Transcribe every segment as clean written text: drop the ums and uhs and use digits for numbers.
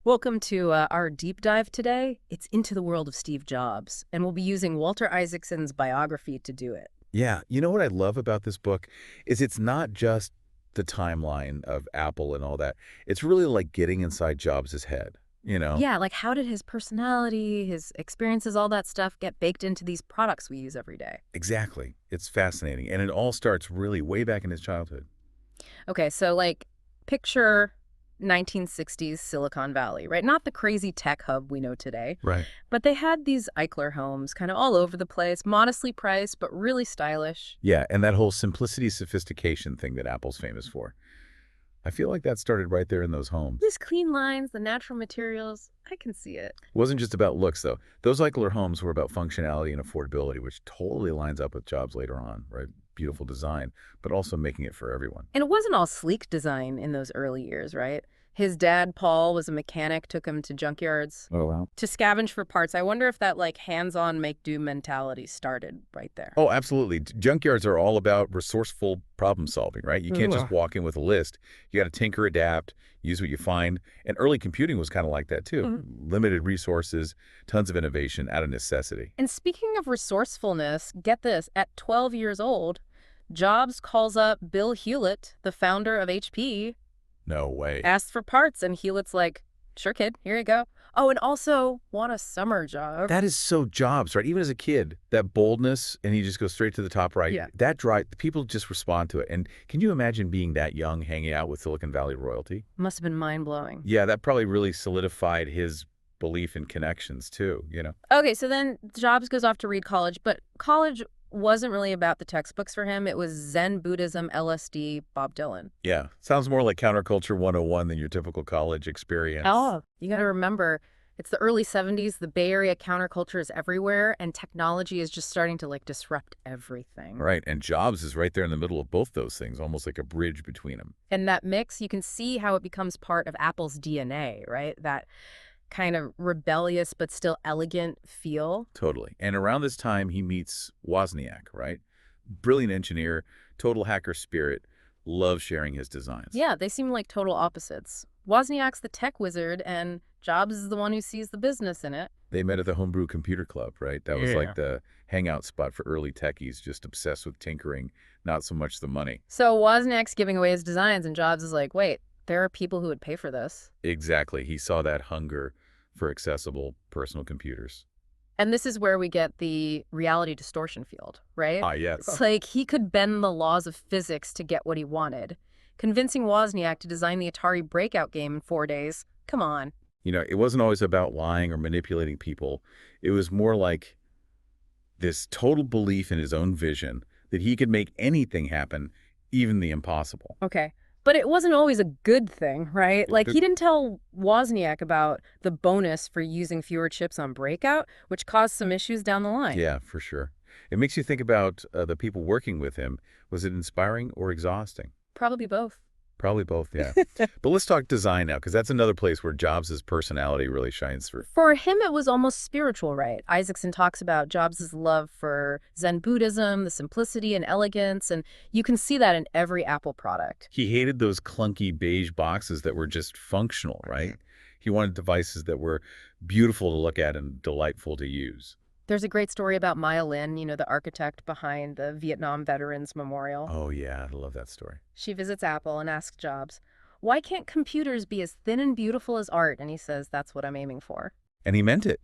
Welcome to our deep dive today. It's into the world of Steve Jobs, and we'll be using Walter Isaacson's biography to do it. Yeah, you know what I love about this book is it's not just the timeline of Apple and all that. It's really like getting inside Jobs' head, you know? Yeah, like how did his personality, his experiences, all that stuff get baked into these products we use every day? Exactly. It's fascinating. And it all starts really way back in his childhood. Okay, so picture 1960s Silicon Valley, right? Not the crazy tech hub we know today, Right. but they had these Eichler homes kind of all over the place, modestly priced, but really stylish. Yeah, and that whole simplicity sophistication thing that Apple's famous for. I feel like that started right there in those homes. These clean lines, the natural materials, I can see it. It wasn't just about looks, though. Those Eichler homes were about functionality and affordability, which totally lines up with Jobs later on, right? Beautiful design, but also making it for everyone. And it wasn't all sleek design in those early years, right? His dad, Paul, was a mechanic, took him to junkyards Oh, wow. to scavenge for parts. I wonder if that hands-on make-do mentality started right there. Oh, absolutely. Junkyards are all about resourceful problem solving, right? You can't Yeah. just walk in with a list. You got to tinker, adapt, use what you find. And early computing was kind of like that too. Limited resources, tons of innovation out of necessity. And speaking of resourcefulness, get this, at 12 years old, Jobs calls up Bill Hewlett, the founder of HP, No way. asks for parts, and Hewlett's like, sure, kid, here you go. Oh, and also want a summer job. That is so Jobs, right? Even as a kid, that boldness, and he just goes straight to the top right. Yeah. That drive, people just respond to it. And can you imagine being that young, hanging out with Silicon Valley royalty? Must have been mind-blowing. Yeah, that probably really solidified his belief in connections too, you know? Okay, so then Jobs goes off to read college, but college wasn't really about the textbooks for him. It was Zen, Buddhism, LSD, Bob Dylan. Yeah. Sounds more like counterculture 101 than your typical college experience. Oh, you got to remember, it's the early 70s. The Bay Area counterculture is everywhere, and technology is just starting to disrupt everything. Right. And Jobs is right there in the middle of both those things, almost like a bridge between them. And that mix, you can see how it becomes part of Apple's DNA, right? That kind of rebellious but still elegant feel. Totally. And around this time, he meets Wozniak, right? Brilliant engineer, total hacker spirit, loves sharing his designs. Yeah, they seem like total opposites. Wozniak's the tech wizard, and Jobs is the one who sees the business in it. They met at the Homebrew Computer Club, right? That was Yeah. like the hangout spot for early techies, just obsessed with tinkering, not so much the money. So Wozniak's giving away his designs, and Jobs is like, wait, there are people who would pay for this. Exactly. He saw that hunger for accessible personal computers. And this is where we get the reality distortion field, right? Ah, yes. It's like he could bend the laws of physics to get what he wanted. Convincing Wozniak to design the Atari Breakout game in 4 days. Come on. You know, it wasn't always about lying or manipulating people. It was more like this total belief in his own vision that he could make anything happen, even the impossible. Okay. But it wasn't always a good thing, right? Like, he didn't tell Wozniak about the bonus for using fewer chips on Breakout, which caused some issues down the line. Yeah, for sure. It makes you think about the people working with him. Was it inspiring or exhausting? Probably both. Probably both, yeah. But let's talk design now, because that's another place where Jobs' personality really shines through. For him, it was almost spiritual, right? Isaacson talks about Jobs' love for Zen Buddhism, the simplicity and elegance, and you can see that in every Apple product. He hated those clunky beige boxes that were just functional, right? He wanted devices that were beautiful to look at and delightful to use. There's a great story about Maya Lin, the architect behind the Vietnam Veterans Memorial. Oh, yeah, I love that story. She visits Apple and asks Jobs, why can't computers be as thin and beautiful as art? And he says, that's what I'm aiming for. And he meant it.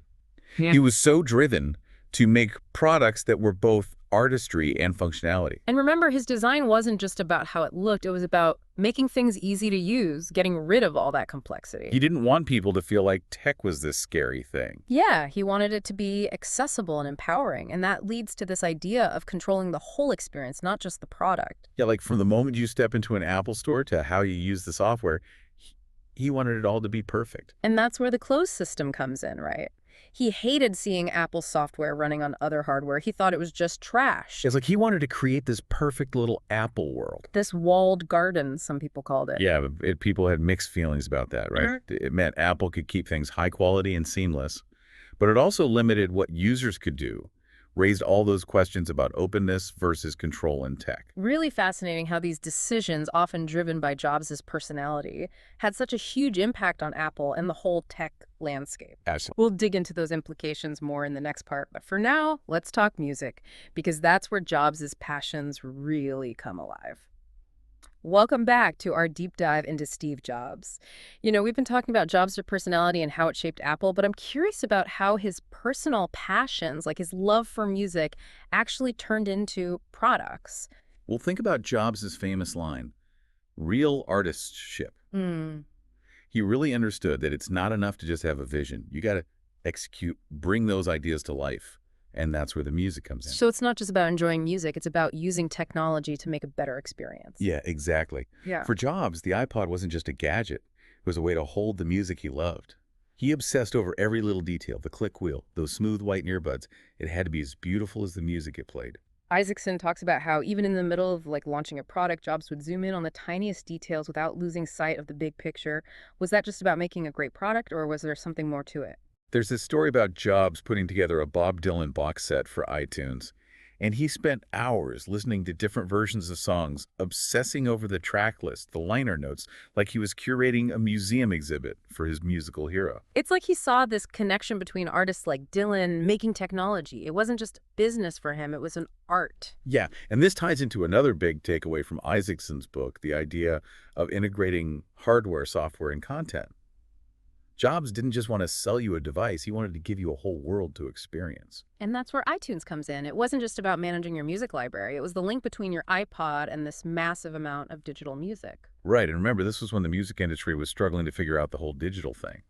Yeah. He was so driven to make products that were both artistry and functionality. And remember, his design wasn't just about how it looked. It was about making things easy to use, getting rid of all that complexity. He didn't want people to feel like tech was this scary thing. Yeah, he wanted it to be accessible and empowering. And that leads to this idea of controlling the whole experience, not just the product. Yeah, like from the moment you step into an Apple store to how you use the software, he wanted it all to be perfect. And that's where the closed system comes in, right? He hated seeing Apple software running on other hardware. He thought it was just trash. It's like he wanted to create this perfect little Apple world. This walled garden, some people called it. Yeah, but people had mixed feelings about that, right? It meant Apple could keep things high quality and seamless, but it also limited what users could do raised all those questions about openness versus control in tech. Really fascinating how these decisions, often driven by Jobs' personality, had such a huge impact on Apple and the whole tech landscape. As We'll dig into those implications more in the next part, but for now, let's talk music, because that's where Jobs' passions really come alive. Welcome back to our deep dive into Steve Jobs. We've been talking about Jobs' personality and how it shaped Apple, but I'm curious about how his personal passions, like his love for music, actually turned into products. Well, think about Jobs' famous line, real artistship. Hmm. He really understood that it's not enough to just have a vision. You got to execute, bring those ideas to life. And that's where the music comes in. So it's not just about enjoying music, it's about using technology to make a better experience. Yeah, exactly. Yeah. For Jobs, the iPod wasn't just a gadget. It was a way to hold the music he loved. He obsessed over every little detail, the click wheel, those smooth white earbuds. It had to be as beautiful as the music it played. Isaacson talks about how even in the middle of launching a product, Jobs would zoom in on the tiniest details without losing sight of the big picture. Was that just about making a great product, or was there something more to it? There's this story about Jobs putting together a Bob Dylan box set for iTunes, and he spent hours listening to different versions of songs, obsessing over the track list, the liner notes, like he was curating a museum exhibit for his musical hero. It's like he saw this connection between artists like Dylan making technology. It wasn't just business for him, it was an art. Yeah, and this ties into another big takeaway from Isaacson's book, the idea of integrating hardware, software, and content. Jobs didn't just want to sell you a device, he wanted to give you a whole world to experience. And that's where iTunes comes in. It wasn't just about managing your music library. It was the link between your iPod and this massive amount of digital music. Right, and remember, this was when the music industry was struggling to figure out the whole digital thing.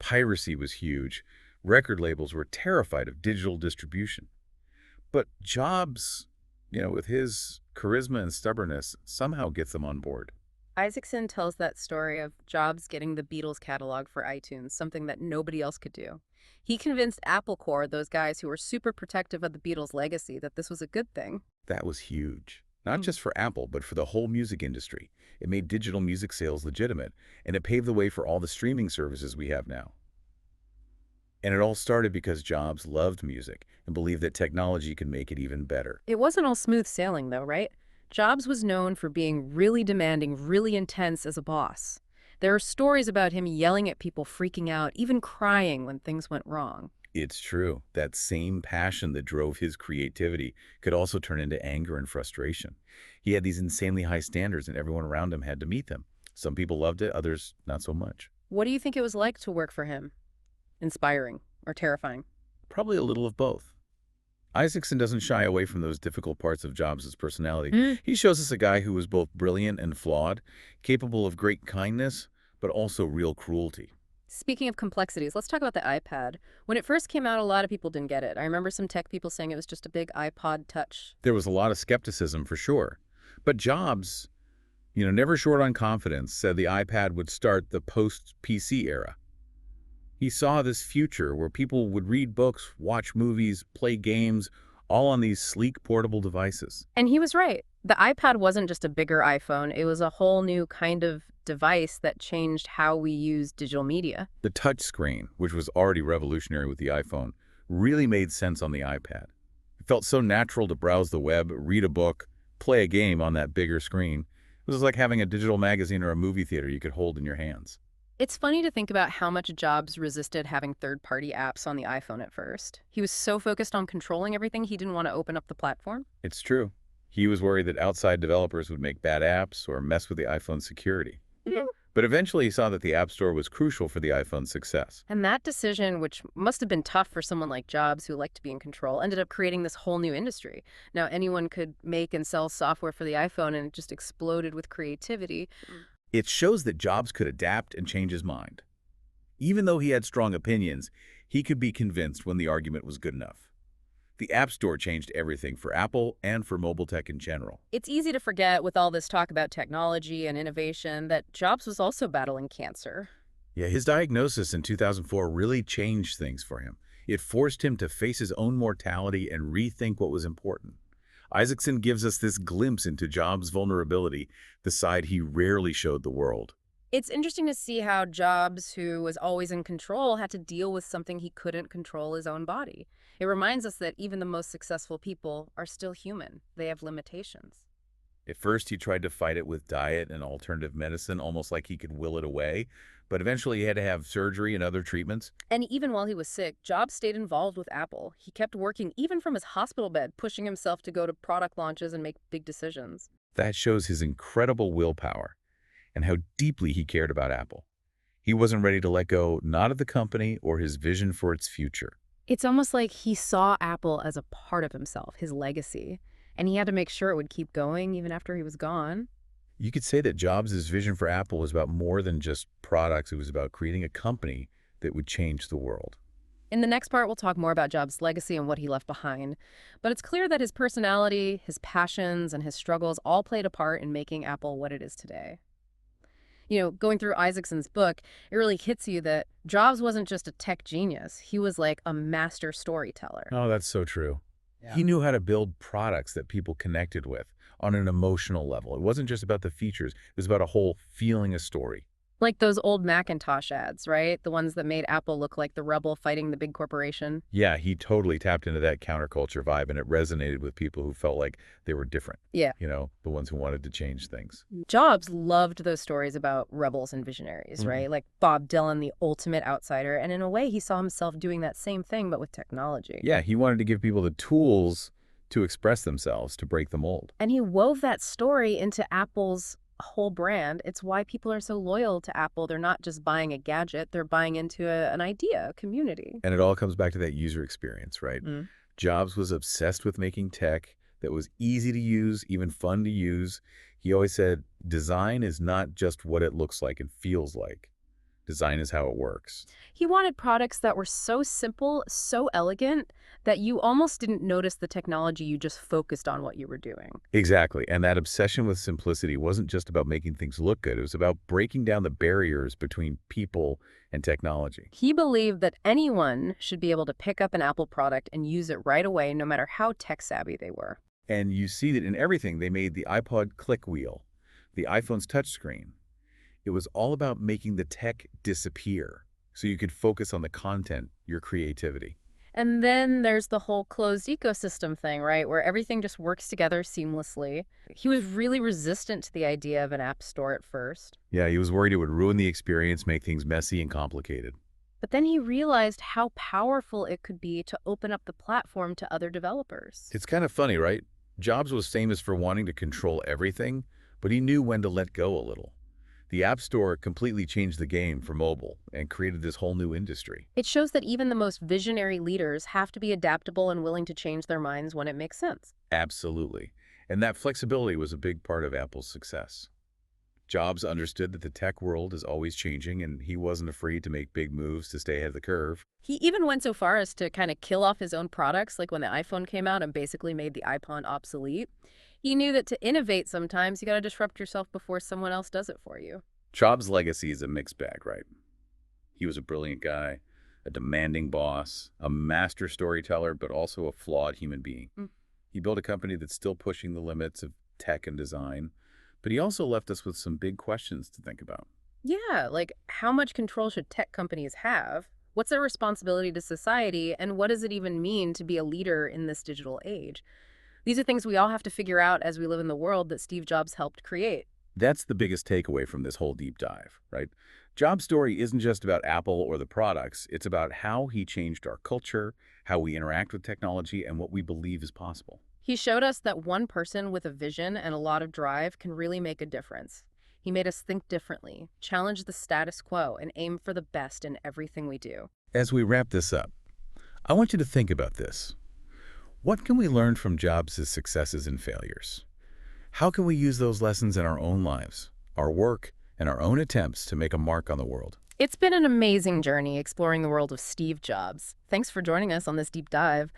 Piracy was huge. Record labels were terrified of digital distribution. But Jobs, with his charisma and stubbornness, somehow gets them on board. Isaacson tells that story of Jobs getting the Beatles catalog for iTunes, something that nobody else could do. He convinced Apple Corps, those guys who were super protective of the Beatles' legacy, that this was a good thing. That was huge. Not just for Apple, but for the whole music industry. It made digital music sales legitimate, and it paved the way for all the streaming services we have now. And it all started because Jobs loved music and believed that technology could make it even better. It wasn't all smooth sailing, though, right? Jobs was known for being really demanding, really intense as a boss. There are stories about him yelling at people, freaking out, even crying when things went wrong. It's true. That same passion that drove his creativity could also turn into anger and frustration. He had these insanely high standards, and everyone around him had to meet them. Some people loved it, others not so much. What do you think it was like to work for him? Inspiring or terrifying? Probably a little of both. Isaacson doesn't shy away from those difficult parts of Jobs' personality. He shows us a guy who was both brilliant and flawed, capable of great kindness, but also real cruelty. Speaking of complexities, let's talk about the iPad. When it first came out, a lot of people didn't get it. I remember some tech people saying it was just a big iPod Touch. There was a lot of skepticism for sure. But Jobs, never short on confidence, said the iPad would start the post-PC era. He saw this future where people would read books, watch movies, play games, all on these sleek portable devices. And he was right. The iPad wasn't just a bigger iPhone. It was a whole new kind of device that changed how we use digital media. The touch screen, which was already revolutionary with the iPhone, really made sense on the iPad. It felt so natural to browse the web, read a book, play a game on that bigger screen. It was like having a digital magazine or a movie theater you could hold in your hands. It's funny to think about how much Jobs resisted having third-party apps on the iPhone at first. He was so focused on controlling everything, he didn't want to open up the platform. It's true. He was worried that outside developers would make bad apps or mess with the iPhone's security. But eventually he saw that the App Store was crucial for the iPhone's success. And that decision, which must have been tough for someone like Jobs who liked to be in control, ended up creating this whole new industry. Now anyone could make and sell software for the iPhone, and it just exploded with creativity. It shows that Jobs could adapt and change his mind. Even though he had strong opinions, he could be convinced when the argument was good enough. The App Store changed everything for Apple and for mobile tech in general. It's easy to forget, with all this talk about technology and innovation, that Jobs was also battling cancer. Yeah, his diagnosis in 2004 really changed things for him. It forced him to face his own mortality and rethink what was important. Isaacson gives us this glimpse into Jobs' vulnerability, the side he rarely showed the world. It's interesting to see how Jobs, who was always in control, had to deal with something he couldn't control, his own body. It reminds us that even the most successful people are still human. They have limitations. At first, he tried to fight it with diet and alternative medicine, almost like he could will it away. But eventually, he had to have surgery and other treatments. And even while he was sick, Jobs stayed involved with Apple. He kept working even from his hospital bed, pushing himself to go to product launches and make big decisions. That shows his incredible willpower and how deeply he cared about Apple. He wasn't ready to let go, not of the company or his vision for its future. It's almost like he saw Apple as a part of himself, his legacy, and he had to make sure it would keep going even after he was gone. You could say that Jobs' vision for Apple was about more than just products. It was about creating a company that would change the world. In the next part, we'll talk more about Jobs' legacy and what he left behind. But it's clear that his personality, his passions, and his struggles all played a part in making Apple what it is today. Going through Isaacson's book, it really hits you that Jobs wasn't just a tech genius. He was like a master storyteller. Oh, that's so true. Yeah. He knew how to build products that people connected with on an emotional level. It wasn't just about the features. It was about a whole feeling a story. Like those old Macintosh ads, right? The ones that made Apple look like the rebel fighting the big corporation. Yeah, he totally tapped into that counterculture vibe, and it resonated with people who felt like they were different. Yeah. The ones who wanted to change things. Jobs loved those stories about rebels and visionaries, right? Like Bob Dylan, the ultimate outsider. And in a way, he saw himself doing that same thing, but with technology. Yeah, he wanted to give people the tools to express themselves, to break the mold. And he wove that story into Apple's whole brand. It's why people are so loyal to Apple. They're not just buying a gadget, they're buying into an idea, a community. And it all comes back to that user experience, right? Mm. Jobs was obsessed with making tech that was easy to use, even fun to use. He always said, design is not just what it looks like and feels like. Design is how it works. He wanted products that were so simple, so elegant, that you almost didn't notice the technology, you just focused on what you were doing. Exactly. And that obsession with simplicity wasn't just about making things look good. It was about breaking down the barriers between people and technology. He believed that anyone should be able to pick up an Apple product and use it right away, no matter how tech-savvy they were. And you see that in everything. They made the iPod click wheel, the iPhone's touchscreen. It was all about making the tech disappear so you could focus on the content, your creativity. And then there's the whole closed ecosystem thing, right, where everything just works together seamlessly. He was really resistant to the idea of an app store at first. Yeah, he was worried it would ruin the experience, make things messy and complicated. But then he realized how powerful it could be to open up the platform to other developers. It's kind of funny, right? Jobs was famous for wanting to control everything, but he knew when to let go a little. The App Store completely changed the game for mobile and created this whole new industry. It shows that even the most visionary leaders have to be adaptable and willing to change their minds when it makes sense. Absolutely. And that flexibility was a big part of Apple's success. Jobs understood that the tech world is always changing, and he wasn't afraid to make big moves to stay ahead of the curve. He even went so far as to kind of kill off his own products, like when the iPhone came out and basically made the iPod obsolete. He knew that to innovate sometimes, you got to disrupt yourself before someone else does it for you. Jobs' legacy is a mixed bag, right? He was a brilliant guy, a demanding boss, a master storyteller, but also a flawed human being. He built a company that's still pushing the limits of tech and design, but he also left us with some big questions to think about. Yeah, like how much control should tech companies have? What's their responsibility to society? And what does it even mean to be a leader in this digital age? These are things we all have to figure out as we live in the world that Steve Jobs helped create. That's the biggest takeaway from this whole deep dive, right? Jobs' story isn't just about Apple or the products. It's about how he changed our culture, how we interact with technology, and what we believe is possible. He showed us that one person with a vision and a lot of drive can really make a difference. He made us think differently, challenge the status quo, and aim for the best in everything we do. As we wrap this up, I want you to think about this. What can we learn from Jobs' successes and failures? How can we use those lessons in our own lives, our work, and our own attempts to make a mark on the world? It's been an amazing journey exploring the world of Steve Jobs. Thanks for joining us on this deep dive.